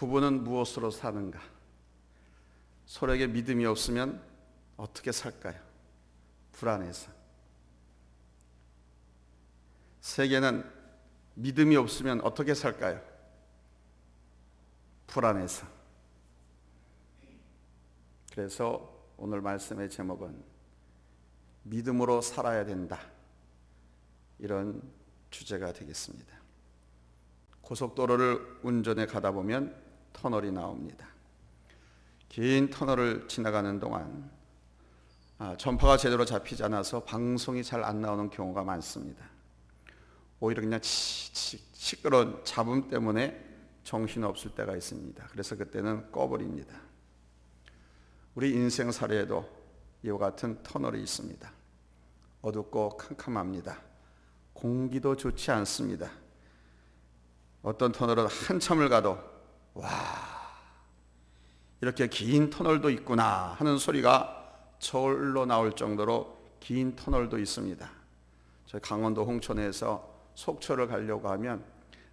부부는 무엇으로 사는가? 서로에게 믿음이 없으면 어떻게 살까요? 불안해서. 세계는 믿음이 없으면 어떻게 살까요? 불안해서. 그래서 오늘 말씀의 제목은 믿음으로 살아야 된다, 이런 주제가 되겠습니다. 고속도로를 운전해 가다 보면 터널이 나옵니다. 긴 터널을 지나가는 동안 전파가 제대로 잡히지 않아서 방송이 잘 안 나오는 경우가 많습니다. 오히려 그냥 시끄러운 잡음 때문에 정신없을 때가 있습니다. 그래서 그때는 꺼버립니다. 우리 인생 사례에도 이와 같은 터널이 있습니다. 어둡고 캄캄합니다. 공기도 좋지 않습니다. 어떤 터널은 한참을 가도 와, 이렇게 긴 터널도 있구나 하는 소리가 저울로 나올 정도로 긴 터널도 있습니다. 저희 강원도 홍천에서 속초를 가려고 하면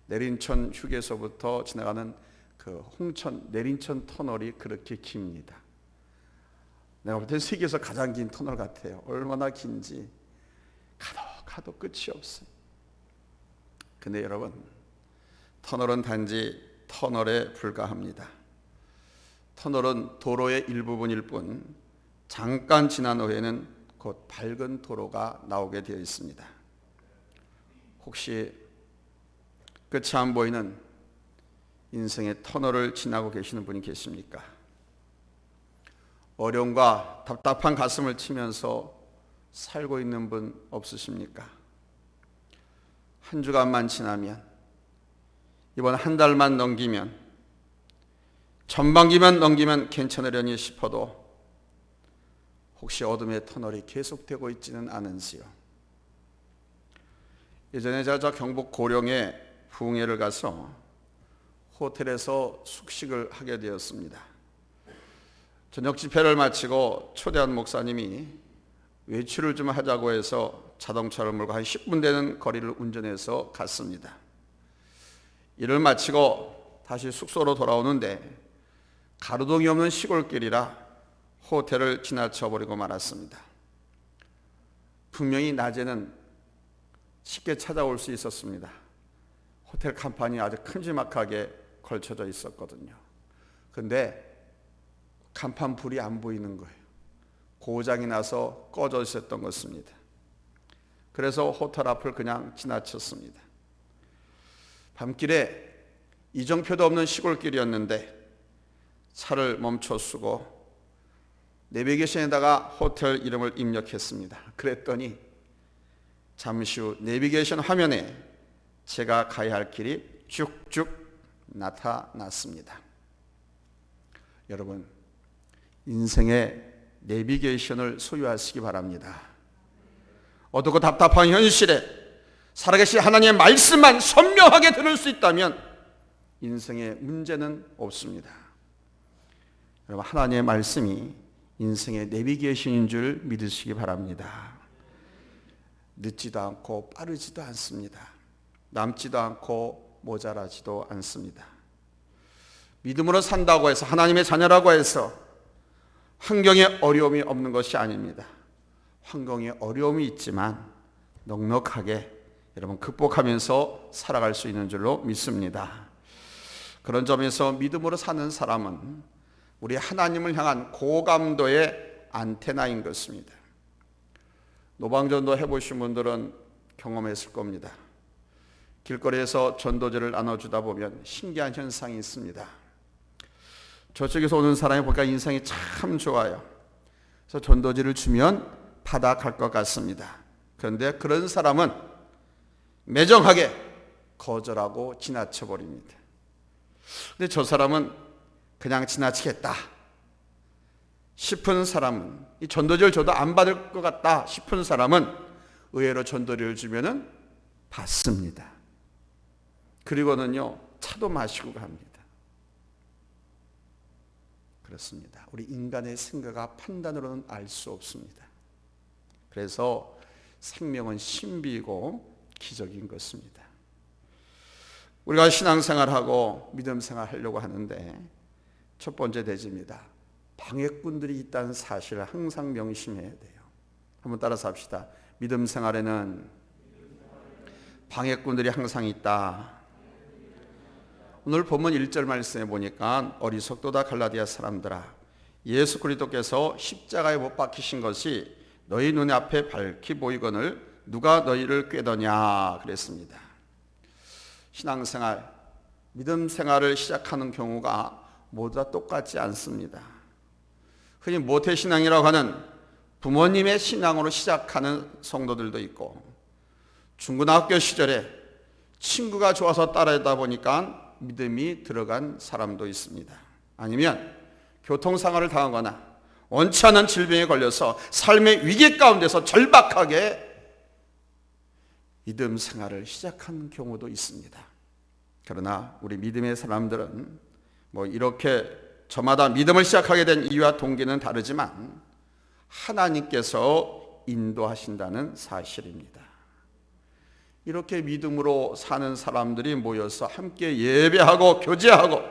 내린천 휴게소부터 지나가는 그 홍천 내린천 터널이 그렇게 깁니다. 내가 볼 때 세계에서 가장 긴 터널 같아요. 얼마나 긴지 가도 끝이 없어요. 근데 여러분, 터널은 단지 터널에 불과합니다. 터널은 도로의 일부분일 뿐 잠깐 지난 후에는 곧 밝은 도로가 나오게 되어 있습니다. 혹시 끝이 안 보이는 인생의 터널을 지나고 계시는 분이 계십니까? 어려움과 답답한 가슴을 치면서 살고 있는 분 없으십니까? 한 주간만 지나면, 이번 한 달만 넘기면, 전반기만 넘기면 괜찮으려니 싶어도 혹시 어둠의 터널이 계속되고 있지는 않은지요? 예전에 제가 경북 고령에 부흥회를 가서 호텔에서 숙식을 하게 되었습니다. 저녁 집회를 마치고 초대한 목사님이 외출을 좀 하자고 해서 자동차를 몰고 한 10분 되는 거리를 운전해서 갔습니다. 일을 마치고 다시 숙소로 돌아오는데 가로등이 없는 시골길이라 호텔을 지나쳐 버리고 말았습니다. 분명히 낮에는 쉽게 찾아올 수 있었습니다. 호텔 간판이 아주 큼지막하게 걸쳐져 있었거든요. 그런데 간판 불이 안 보이는 거예요. 고장이 나서 꺼져 있었던 것입니다. 그래서 호텔 앞을 그냥 지나쳤습니다. 밤길에 이정표도 없는 시골길이었는데 차를 멈춰 쓰고 내비게이션에다가 호텔 이름을 입력했습니다. 그랬더니 잠시 후 내비게이션 화면에 제가 가야 할 길이 쭉쭉 나타났습니다. 여러분, 인생의 내비게이션을 소유하시기 바랍니다. 어둡고 답답한 현실에 살아계신 하나님의 말씀만 선명하게 들을 수 있다면 인생에 문제는 없습니다. 여러분, 하나님의 말씀이 인생의 내비게이션인 줄 믿으시기 바랍니다. 늦지도 않고 빠르지도 않습니다. 남지도 않고 모자라지도 않습니다. 믿음으로 산다고 해서, 하나님의 자녀라고 해서 환경에 어려움이 없는 것이 아닙니다. 환경에 어려움이 있지만 넉넉하게 여러분 극복하면서 살아갈 수 있는 줄로 믿습니다. 그런 점에서 믿음으로 사는 사람은 우리 하나님을 향한 고감도의 안테나인 것입니다. 노방전도 해보신 분들은 경험했을 겁니다. 길거리에서 전도제를 나눠주다 보면 신기한 현상이 있습니다. 저쪽에서 오는 사람이 보니까 인상이 참 좋아요. 그래서 전도지를 주면 받아갈 것 같습니다. 그런데 그런 사람은 매정하게 거절하고 지나쳐 버립니다. 근데 저 사람은 그냥 지나치겠다 싶은 사람은, 이 전도지를 줘도 안 받을 것 같다 싶은 사람은 의외로 전도지를 주면은 받습니다. 그리고는요, 차도 마시고 갑니다. 그렇습니다. 우리 인간의 생각과 판단으로는 알 수 없습니다. 그래서 생명은 신비이고 기적인 것입니다. 우리가 신앙생활하고 믿음생활 하려고 하는데 첫 번째 대지입니다. 방해꾼들이 있다는 사실을 항상 명심해야 돼요. 한번 따라서 합시다. 믿음생활에는 방해꾼들이 항상 있다. 오늘 본문 1절 말씀에 보니까 어리석도다 갈라디아 사람들아, 예수 그리스도께서 십자가에 못 박히신 것이 너희 눈 앞에 밝히 보이거늘 누가 너희를 꾀더냐 그랬습니다. 신앙생활, 믿음생활을 시작하는 경우가 모두 다 똑같지 않습니다. 흔히 모태신앙이라고 하는 부모님의 신앙으로 시작하는 성도들도 있고, 중고등학교 시절에 친구가 좋아서 따라하다 보니까 믿음이 들어간 사람도 있습니다. 아니면 교통사고를 당하거나 원치 않은 질병에 걸려서 삶의 위기 가운데서 절박하게 믿음 생활을 시작한 경우도 있습니다. 그러나 우리 믿음의 사람들은 이렇게 저마다 믿음을 시작하게 된 이유와 동기는 다르지만 하나님께서 인도하신다는 사실입니다. 이렇게 믿음으로 사는 사람들이 모여서 함께 예배하고 교제하고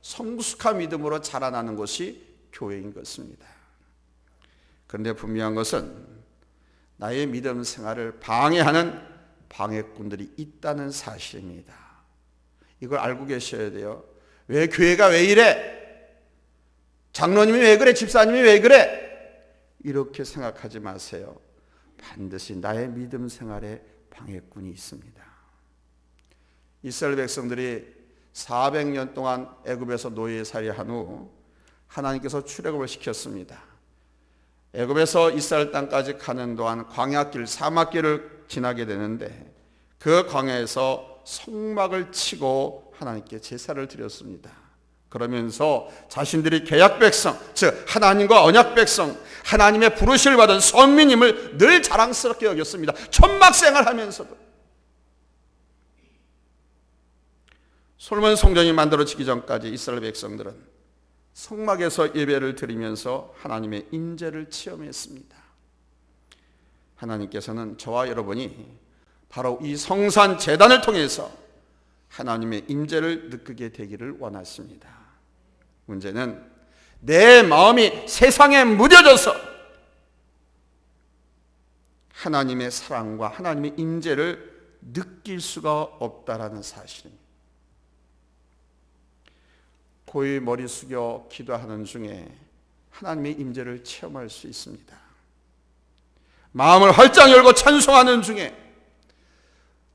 성숙한 믿음으로 자라나는 것이 교회인 것입니다. 그런데 분명한 것은 나의 믿음 생활을 방해하는 방해꾼들이 있다는 사실입니다. 이걸 알고 계셔야 돼요. 왜 교회가 왜 이래? 장로님이 왜 그래? 집사님이 왜 그래? 이렇게 생각하지 마세요. 반드시 나의 믿음 생활에 방해꾼이 있습니다. 이스라엘 백성들이 400년 동안 애굽에서 노예살이한 후 하나님께서 출애굽을 시켰습니다. 애굽에서 이스라엘 땅까지 가는 동안 광야길, 사막길을 지나게 되는데 그 광야에서 성막을 치고 하나님께 제사를 드렸습니다. 그러면서 자신들이 계약 백성, 즉 하나님과 언약 백성, 하나님의 부르심을 받은 선민임을 늘 자랑스럽게 여겼습니다. 천막 생활하면서도. 솔로몬 성전이 만들어지기 전까지 이스라엘 백성들은 성막에서 예배를 드리면서 하나님의 임재를 체험했습니다. 하나님께서는 저와 여러분이 바로 이 성산 제단을 통해서 하나님의 임재를 느끼게 되기를 원하십니다. 문제는 내 마음이 세상에 무뎌져서 하나님의 사랑과 하나님의 임재를 느낄 수가 없다라는 사실입니다. 고이 머리 숙여 기도하는 중에 하나님의 임재를 체험할 수 있습니다. 마음을 활짝 열고 찬송하는 중에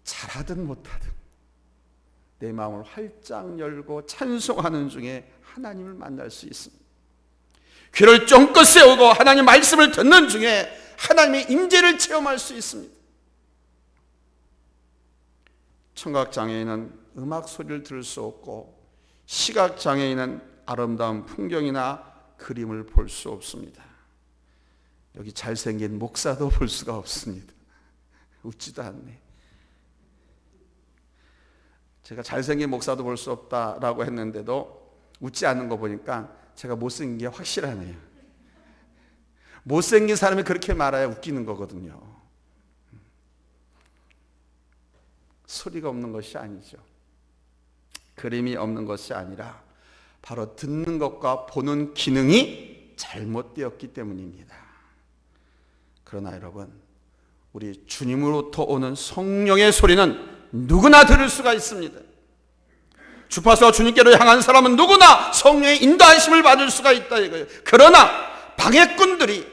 잘하든 못하든 내 마음을 활짝 열고 찬송하는 중에 하나님을 만날 수 있습니다. 귀를 쫑긋 세우고 하나님 말씀을 듣는 중에 하나님의 임재를 체험할 수 있습니다. 청각장애인은 음악 소리를 들을 수 없고 시각장애인은 아름다운 풍경이나 그림을 볼 수 없습니다. 여기 잘생긴 목사도 볼 수가 없습니다. 웃지도 않네. 제가 잘생긴 목사도 볼 수 없다라고 했는데도 웃지 않는 거 보니까 제가 못생긴 게 확실하네요. 못생긴 사람이 그렇게 말해야 웃기는 거거든요. 소리가 없는 것이 아니죠. 그림이 없는 것이 아니라 바로 듣는 것과 보는 기능이 잘못되었기 때문입니다. 그러나 여러분, 우리 주님으로부터 오는 성령의 소리는 누구나 들을 수가 있습니다. 주파수가 주님께로 향한 사람은 누구나 성령의 인도하심을 받을 수가 있다 이거예요. 그러나 방해꾼들이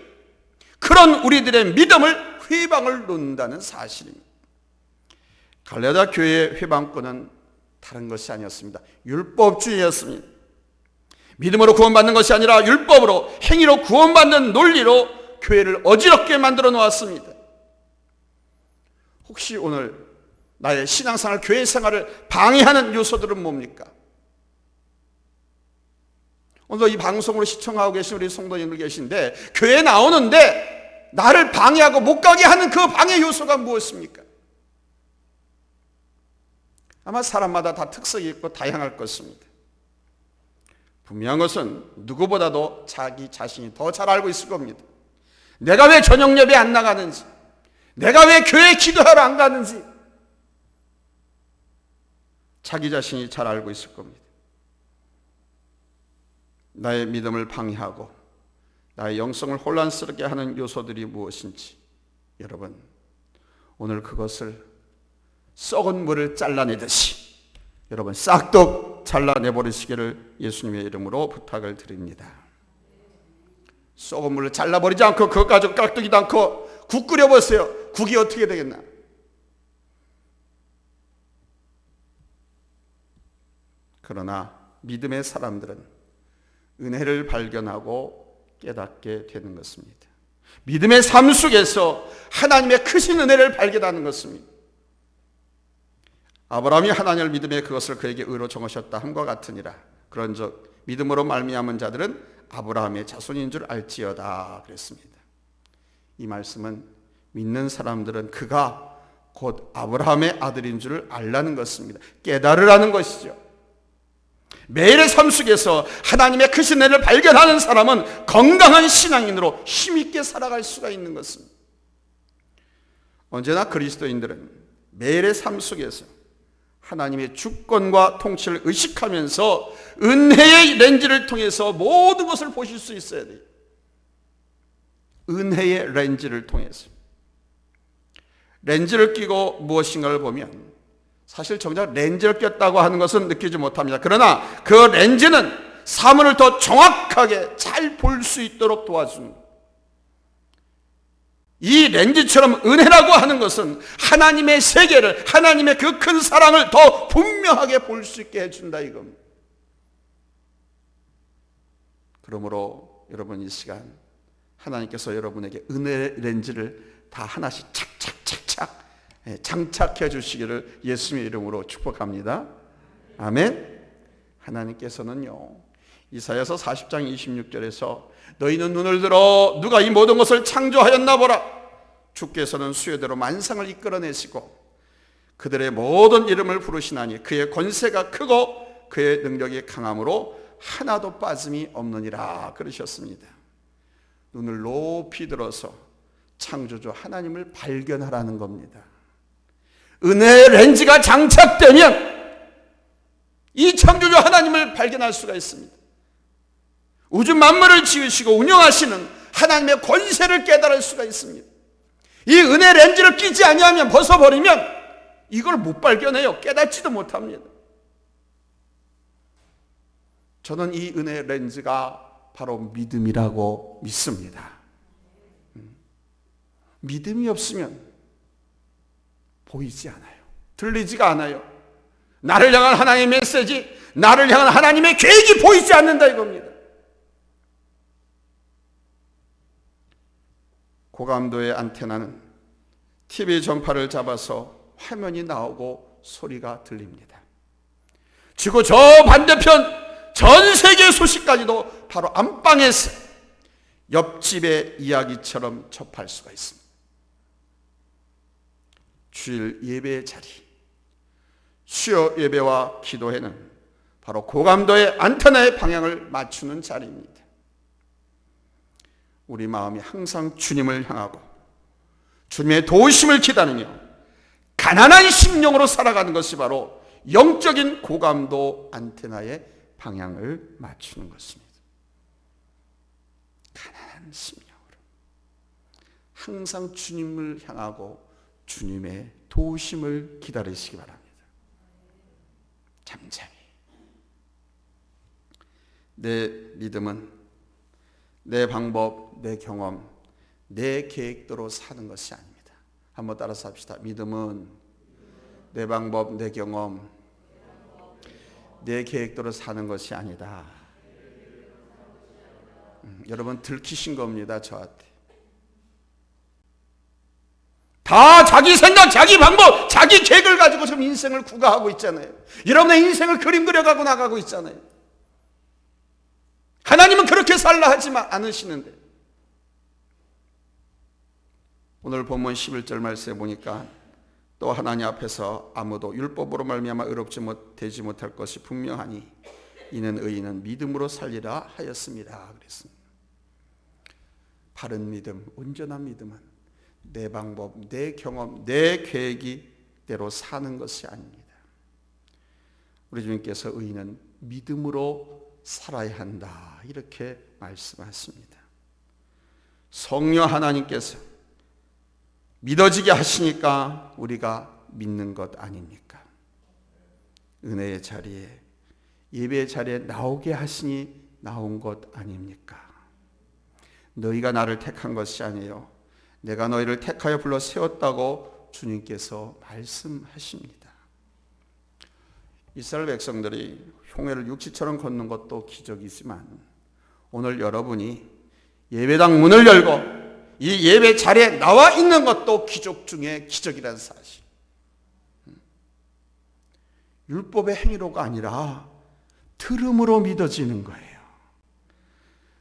그런 우리들의 믿음을 회방을 놓는다는 사실입니다. 갈라디아 교회의 회방꾼은 다른 것이 아니었습니다. 율법주의였습니다. 믿음으로 구원받는 것이 아니라 율법으로, 행위로 구원받는 논리로 교회를 어지럽게 만들어 놓았습니다. 혹시 오늘 나의 신앙생활, 교회 생활을 방해하는 요소들은 뭡니까? 오늘도 이 방송으로 시청하고 계신 우리 성도님들 계신데 교회에 나오는데 나를 방해하고 못 가게 하는 그 방해 요소가 무엇입니까? 아마 사람마다 다 특색이 있고 다양할 것입니다. 분명한 것은 누구보다도 자기 자신이 더 잘 알고 있을 겁니다. 내가 왜 저녁 예배 안 나가는지, 내가 왜 교회 기도하러 안 가는지, 자기 자신이 잘 알고 있을 겁니다. 나의 믿음을 방해하고 나의 영성을 혼란스럽게 하는 요소들이 무엇인지, 여러분 오늘 그것을 썩은 물을 잘라내듯이 여러분 싹둑 잘라내버리시기를 예수님의 이름으로 부탁을 드립니다. 썩은 물을 잘라버리지 않고 그것 가지고 깍두기도 않고 국 끓여보세요. 국이 어떻게 되겠나? 그러나 믿음의 사람들은 은혜를 발견하고 깨닫게 되는 것입니다. 믿음의 삶 속에서 하나님의 크신 은혜를 발견하는 것입니다. 아브라함이 하나님을 믿음에 그것을 그에게 의로 정하셨다 함과 같으니라. 그런즉 믿음으로 말미암은 자들은 아브라함의 자손인 줄 알지어다 그랬습니다. 이 말씀은 믿는 사람들은 그가 곧 아브라함의 아들인 줄 알라는 것입니다. 깨달으라는 것이죠. 매일의 삶 속에서 하나님의 크신 은혜를 발견하는 사람은 건강한 신앙인으로 힘있게 살아갈 수가 있는 것입니다. 언제나 그리스도인들은 매일의 삶 속에서 하나님의 주권과 통치를 의식하면서 은혜의 렌즈를 통해서 모든 것을 보실 수 있어야 돼요. 은혜의 렌즈를 통해서. 렌즈를 끼고 무엇인가를 보면 사실 정작 렌즈를 꼈다고 하는 것은 느끼지 못합니다. 그러나 그 렌즈는 사물을 더 정확하게 잘 볼 수 있도록 도와줍니다. 이 렌즈처럼 은혜라고 하는 것은 하나님의 세계를, 하나님의 그 큰 사랑을 더 분명하게 볼 수 있게 해준다 이겁니다. 그러므로 여러분 이 시간 하나님께서 여러분에게 은혜 렌즈를 다 하나씩 착착착착 장착해 주시기를 예수님의 이름으로 축복합니다. 아멘. 하나님께서는요, 이사야서 40장 26절에서 너희는 눈을 들어 누가 이 모든 것을 창조하였나 보라. 주께서는 수요대로 만상을 이끌어내시고 그들의 모든 이름을 부르시나니 그의 권세가 크고 그의 능력이 강함으로 하나도 빠짐이 없느니라 그러셨습니다. 눈을 높이 들어서 창조주 하나님을 발견하라는 겁니다. 은혜의 렌즈가 장착되면 이 창조주 하나님을 발견할 수가 있습니다. 우주 만물을 지으시고 운영하시는 하나님의 권세를 깨달을 수가 있습니다. 이 은혜 렌즈를 끼지 아니하면, 벗어버리면 이걸 못 발견해요. 깨닫지도 못합니다. 저는 이 은혜 렌즈가 바로 믿음이라고 믿습니다. 믿음이 없으면 보이지 않아요. 들리지가 않아요. 나를 향한 하나님의 메시지, 나를 향한 하나님의 계획이 보이지 않는다 이겁니다. 고감도의 안테나는 TV 전파를 잡아서 화면이 나오고 소리가 들립니다. 지구 저 반대편 전 세계 소식까지도 바로 안방에서 옆집의 이야기처럼 접할 수가 있습니다. 주일 예배의 자리, 수요 예배와 기도회는 바로 고감도의 안테나의 방향을 맞추는 자리입니다. 우리 마음이 항상 주님을 향하고 주님의 도우심을 기다리며 가난한 심령으로 살아가는 것이 바로 영적인 고감도 안테나의 방향을 맞추는 것입니다. 가난한 심령으로 항상 주님을 향하고 주님의 도우심을 기다리시기 바랍니다. 잠잠히. 내 믿음은 내 방법, 내 경험, 내 계획대로 사는 것이 아닙니다. 한번 따라서 합시다. 믿음은 내 방법, 내 경험, 내 계획대로 사는 것이 아니다. 여러분 들키신 겁니다. 저한테. 다 자기 생각, 자기 방법, 자기 계획을 가지고 지금 인생을 구가하고 있잖아요. 여러분의 인생을 그림 그려가고 나가고 있잖아요. 하나님은 그렇게 살라 하지 않으시는데. 오늘 본문 11절 말씀에 보니까 또 하나님 앞에서 아무도 율법으로 말미암아 의롭지 되지 못할 것이 분명하니 이는 의인은 믿음으로 살리라 하였습니다. 그랬습니다. 바른 믿음, 온전한 믿음은 내 방법, 내 경험, 내 계획이대로 사는 것이 아닙니다. 우리 주님께서 의인은 믿음으로 살아야 한다 이렇게 말씀하십니다. 성령 하나님께서 믿어지게 하시니까 우리가 믿는 것 아닙니까? 은혜의 자리에, 예배의 자리에 나오게 하시니 나온 것 아닙니까? 너희가 나를 택한 것이 아니에요, 내가 너희를 택하여 불러 세웠다고 주님께서 말씀하십니다. 이스라엘 백성들이 홍해를 육지처럼 걷는 것도 기적이지만 오늘 여러분이 예배당 문을 열고 이 예배 자리에 나와 있는 것도 기적 중에 기적이라는 사실. 율법의 행위로가 아니라 들음으로 믿어지는 거예요.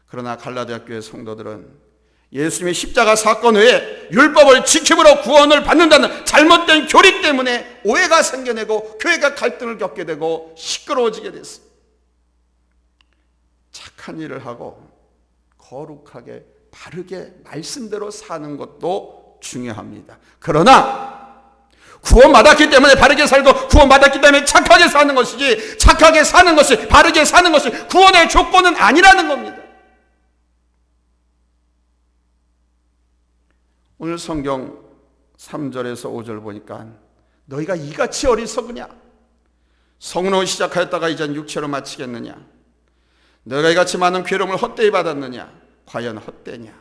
그러나 갈라디아 교회 성도들은 예수님의 십자가 사건 외에 율법을 지킴으로 구원을 받는다는 잘못된 교리 때문에 오해가 생겨내고 교회가 갈등을 겪게 되고 시끄러워지게 됐어요. 착한 일을 하고 거룩하게 바르게 말씀대로 사는 것도 중요합니다. 그러나 구원받았기 때문에 바르게 살고 구원받았기 때문에 착하게 사는 것이지, 착하게 사는 것이, 바르게 사는 것이 구원의 조건은 아니라는 겁니다. 오늘 성경 3절에서 5절 보니까 너희가 이같이 어리석으냐? 성으로 시작하였다가 이젠 육체로 마치겠느냐? 너희가 이같이 많은 괴로움을 헛되이 받았느냐? 과연 헛되냐?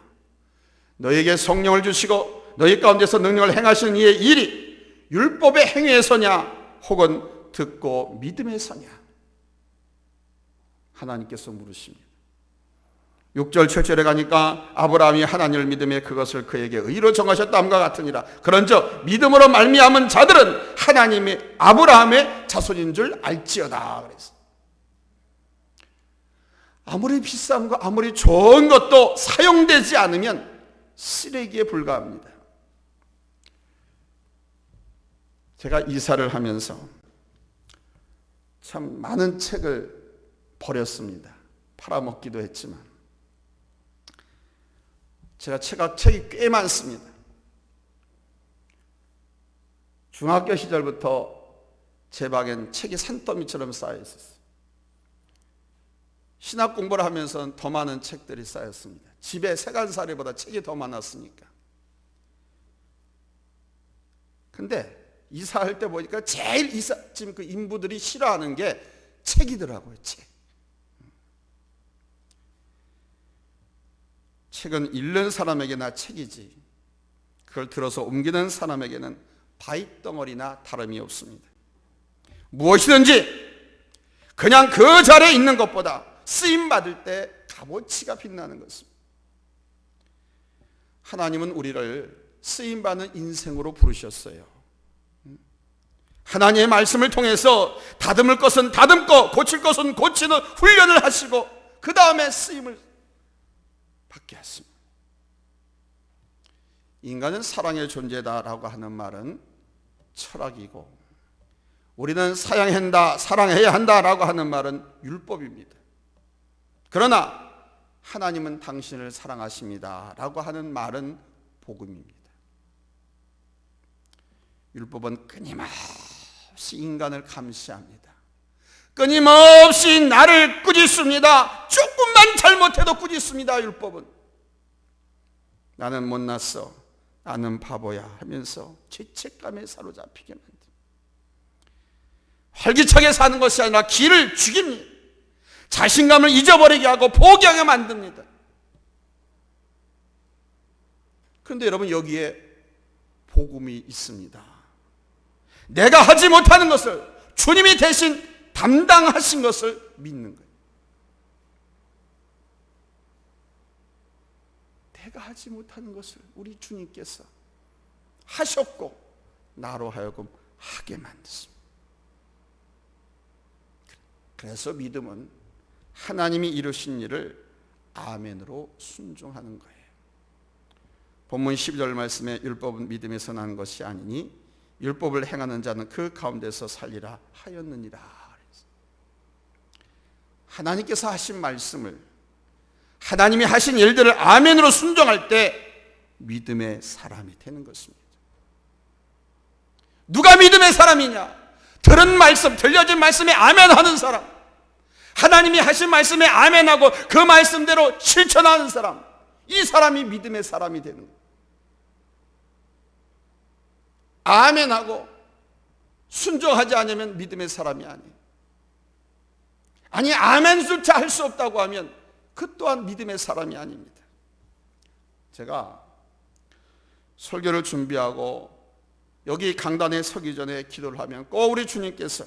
너희에게 성령을 주시고 너희 가운데서 능력을 행하시는 이의 일이 율법의 행위에서냐 혹은 듣고 믿음에서냐? 하나님께서 물으십니다. 6절 7절에 가니까 아브라함이 하나님을 믿음에 그것을 그에게 의로 정하셨다함과 같으니라. 그런즉 믿음으로 말미암은 자들은 하나님이 아브라함의 자손인 줄 알지어다 그랬어요. 아무리 비싼 거, 아무리 좋은 것도 사용되지 않으면 쓰레기에 불과합니다. 제가 이사를 하면서 참 많은 책을 버렸습니다. 팔아먹기도 했지만 제가 책이 꽤 많습니다. 중학교 시절부터 제 방엔 책이 산더미처럼 쌓여 있었어요. 신학 공부를 하면서는 더 많은 책들이 쌓였습니다. 집에 세간살이보다 책이 더 많았으니까. 근데 이사할 때 보니까 제일 지금 그 인부들이 싫어하는 게 책이더라고요. 책은 읽는 사람에게나 책이지 그걸 들어서 옮기는 사람에게는 바윗덩어리나 다름이 없습니다. 무엇이든지 그냥 그 자리에 있는 것보다 쓰임받을 때 값어치가 빛나는 것입니다. 하나님은 우리를 쓰임받는 인생으로 부르셨어요. 하나님의 말씀을 통해서 다듬을 것은 다듬고 고칠 것은 고치는 훈련을 하시고 그 다음에 쓰임을 받게 하십니다. 인간은 사랑의 존재다라고 하는 말은 철학이고 우리는 사랑해야 한다라고 하는 말은 율법입니다. 그러나 하나님은 당신을 사랑하십니다라고 하는 말은 복음입니다. 율법은 끊임없이 인간을 감시합니다. 끊임없이 나를 꾸짖습니다. 조금만 잘못해도 꾸짖습니다. 율법은 나는 못났어, 나는 바보야 하면서 죄책감에 사로잡히게 만듭니다. 활기차게 사는 것이 아니라 기를 죽입니다. 자신감을 잊어버리게 하고 포기하게 만듭니다. 그런데 여러분, 여기에 복음이 있습니다. 내가 하지 못하는 것을 주님이 대신 담당하신 것을 믿는 거예요. 내가 하지 못하는 것을 우리 주님께서 하셨고 나로 하여금 하게 만드십니다. 그래서 믿음은 하나님이 이루신 일을 아멘으로 순종하는 거예요. 본문 12절 말씀에 율법은 믿음에서 난 것이 아니니 율법을 행하는 자는 그 가운데서 살리라 하였느니라. 하나님께서 하신 말씀을, 하나님이 하신 일들을 아멘으로 순종할 때 믿음의 사람이 되는 것입니다. 누가 믿음의 사람이냐? 들은 말씀, 들려진 말씀에 아멘하는 사람, 하나님이 하신 말씀에 아멘하고 그 말씀대로 실천하는 사람, 이 사람이 믿음의 사람이 되는 거예요. 아멘하고 순종하지 않으면 믿음의 사람이 아니에요. 아니 아멘조차 할 수 없다고 하면 그 또한 믿음의 사람이 아닙니다. 제가 설교를 준비하고 여기 강단에 서기 전에 기도를 하면 꼭 우리 주님께서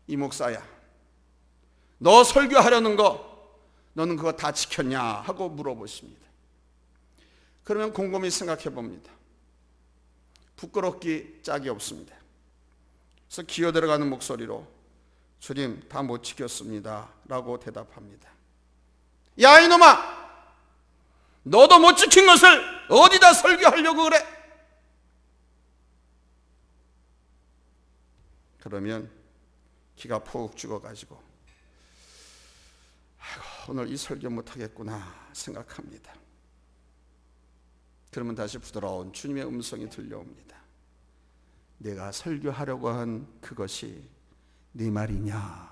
이 목사야, 너 설교하려는 거 너는 그거 다 지켰냐 하고 물어보십니다. 그러면 곰곰이 생각해 봅니다. 부끄럽기 짝이 없습니다. 그래서 기어 들어가는 목소리로 주님 다 못 지켰습니다 라고 대답합니다. 야 이놈아, 너도 못 지킨 것을 어디다 설교하려고 그래? 그러면 기가 푹 죽어가지고 오늘 이 설교 못하겠구나 생각합니다. 그러면 다시 부드러운 주님의 음성이 들려옵니다. 내가 설교하려고 한 그것이 네 말이냐?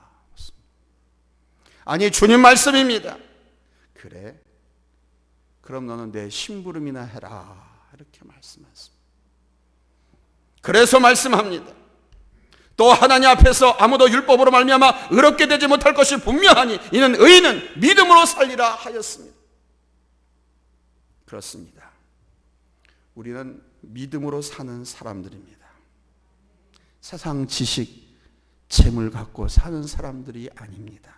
아니 주님 말씀입니다. 그래? 그럼 너는 내 심부름이나 해라 이렇게 말씀하십니다. 그래서 말씀합니다. 또 하나님 앞에서 아무도 율법으로 말미암아 의롭게 되지 못할 것이 분명하니 이는 의인은 믿음으로 살리라 하였습니다. 그렇습니다. 우리는 믿음으로 사는 사람들입니다. 세상 지식, 재물 갖고 사는 사람들이 아닙니다.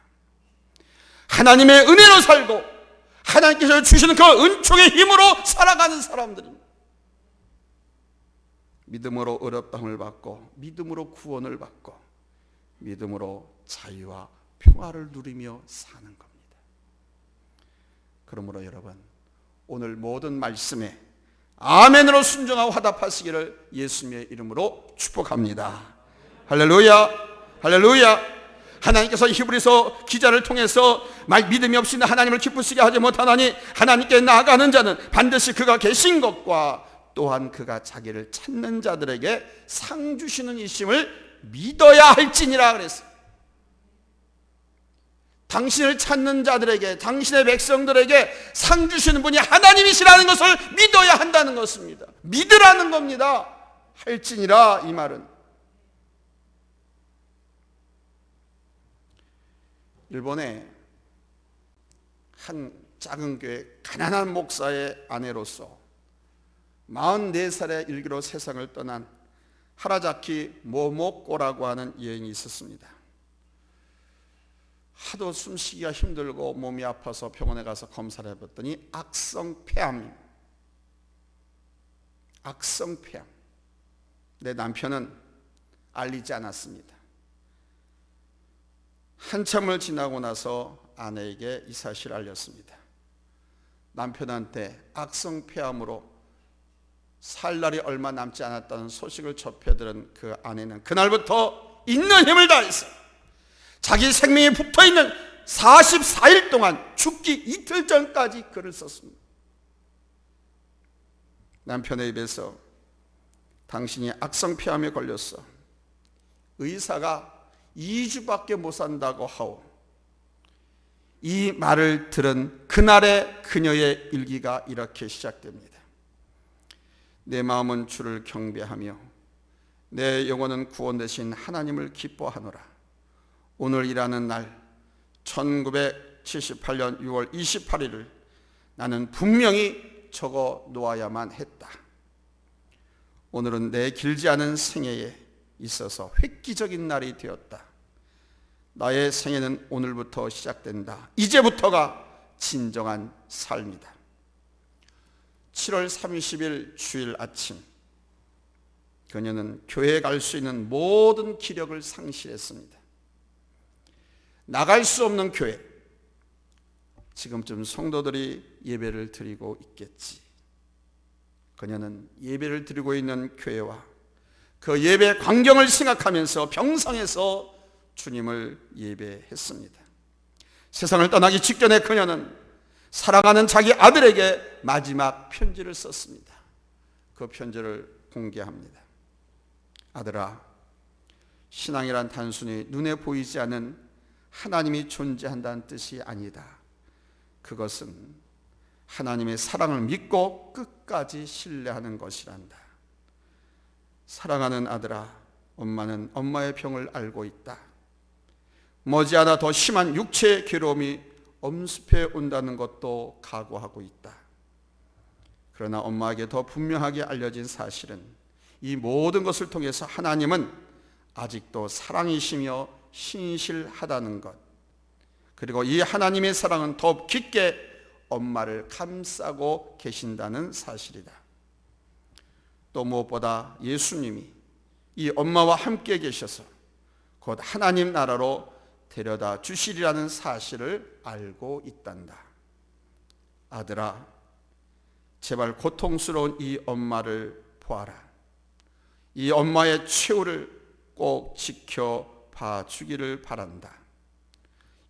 하나님의 은혜로 살고 하나님께서 주시는 그 은총의 힘으로 살아가는 사람들입니다. 믿음으로 어렵다함을 받고 믿음으로 구원을 받고 믿음으로 자유와 평화를 누리며 사는 겁니다. 그러므로 여러분, 오늘 모든 말씀에 아멘으로 순종하고 화답하시기를 예수님의 이름으로 축복합니다. 할렐루야, 할렐루야. 하나님께서 히브리서 기자를 통해서 믿음이 없이는 하나님을 기쁘시게 하지 못하나니 하나님께 나아가는 자는 반드시 그가 계신 것과 또한 그가 자기를 찾는 자들에게 상 주시는 이심을 믿어야 할지니라 그랬어요. 당신을 찾는 자들에게, 당신의 백성들에게 상 주시는 분이 하나님이시라는 것을 믿어야 한다는 것입니다. 믿으라는 겁니다. 할지니라 이 말은. 일본의 한 작은 교회 가난한 목사의 아내로서 44살의 일기로 세상을 떠난 하라자키 모모코라고 하는 여인이 있었습니다. 하도 숨쉬기가 힘들고 몸이 아파서 병원에 가서 검사를 해봤더니 악성폐암. 악성폐암. 내 남편은 알리지 않았습니다. 한참을 지나고 나서 아내에게 이 사실을 알렸습니다. 남편한테 악성폐암으로 살 날이 얼마 남지 않았다는 소식을 접해들은 그 아내는 그날부터 있는 힘을 다해서 자기 생명이 붙어있는 44일 동안 죽기 이틀 전까지 글을 썼습니다. 남편의 입에서 당신이 악성폐암에 걸렸어. 의사가 2주밖에 못 산다고 하오. 이 말을 들은 그날의 그녀의 일기가 이렇게 시작됩니다. 내 마음은 주를 경배하며 내 영혼은 구원되신 하나님을 기뻐하노라. 오늘이라는 날 1978년 6월 28일을 나는 분명히 적어 놓아야만 했다. 오늘은 내 길지 않은 생애에 있어서 획기적인 날이 되었다. 나의 생애는 오늘부터 시작된다. 이제부터가 진정한 삶이다. 7월 30일 주일 아침, 그녀는 교회에 갈 수 있는 모든 기력을 상실했습니다. 나갈 수 없는 교회, 지금쯤 성도들이 예배를 드리고 있겠지. 그녀는 예배를 드리고 있는 교회와 그 예배 광경을 생각하면서 병상에서 주님을 예배했습니다. 세상을 떠나기 직전에 그녀는 사랑하는 자기 아들에게 마지막 편지를 썼습니다. 그 편지를 공개합니다. 아들아, 신앙이란 단순히 눈에 보이지 않는 하나님이 존재한다는 뜻이 아니다. 그것은 하나님의 사랑을 믿고 끝까지 신뢰하는 것이란다. 사랑하는 아들아, 엄마는 엄마의 병을 알고 있다. 머지않아 더 심한 육체의 괴로움이 엄습해 온다는 것도 각오하고 있다. 그러나 엄마에게 더 분명하게 알려진 사실은 이 모든 것을 통해서 하나님은 아직도 사랑이시며 신실하다는 것, 그리고 이 하나님의 사랑은 더욱 깊게 엄마를 감싸고 계신다는 사실이다. 또 무엇보다 예수님이 이 엄마와 함께 계셔서 곧 하나님 나라로 데려다 주시리라는 사실을 알고 있단다. 아들아, 제발 고통스러운 이 엄마를 보아라. 이 엄마의 최후를 꼭 지켜봐 주기를 바란다.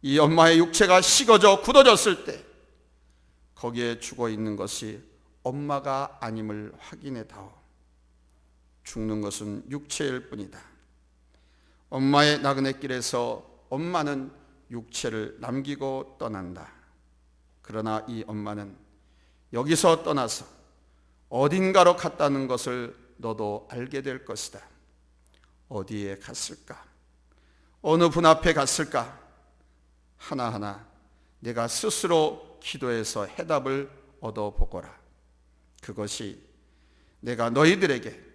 이 엄마의 육체가 식어져 굳어졌을 때 거기에 죽어 있는 것이 엄마가 아님을 확인해 다오. 죽는 것은 육체일 뿐이다. 엄마의 나그네 길에서 엄마는 육체를 남기고 떠난다. 그러나 이 엄마는 여기서 떠나서 어딘가로 갔다는 것을 너도 알게 될 것이다. 어디에 갔을까? 어느 분 앞에 갔을까? 하나하나 내가 스스로 기도해서 해답을 얻어보거라. 그것이 내가 너희들에게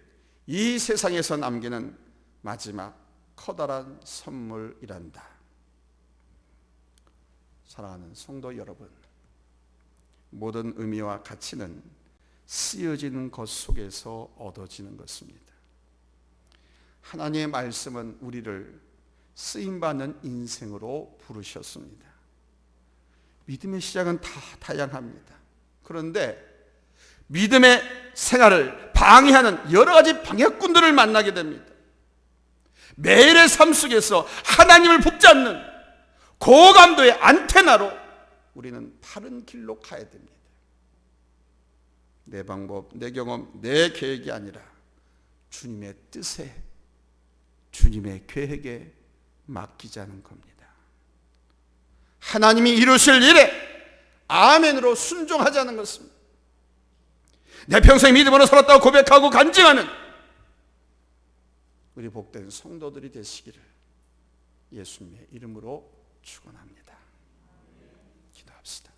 이 세상에서 남기는 마지막 커다란 선물이란다. 사랑하는 성도 여러분, 모든 의미와 가치는 쓰여지는 것 속에서 얻어지는 것입니다. 하나님의 말씀은 우리를 쓰임받는 인생으로 부르셨습니다. 믿음의 시작은 다 다양합니다. 그런데 믿음의 생활을 방해하는 여러 가지 방해꾼들을 만나게 됩니다. 매일의 삶 속에서 하나님을 붙잡는 고감도의 안테나로 우리는 바른 길로 가야 됩니다. 내 방법, 내 경험, 내 계획이 아니라 주님의 뜻에, 주님의 계획에 맡기자는 겁니다. 하나님이 이루실 일에 아멘으로 순종하자는 것입니다. 내 평생 믿음으로 살았다고 고백하고 간증하는 우리 복된 성도들이 되시기를 예수님의 이름으로 축원합니다. 기도합시다.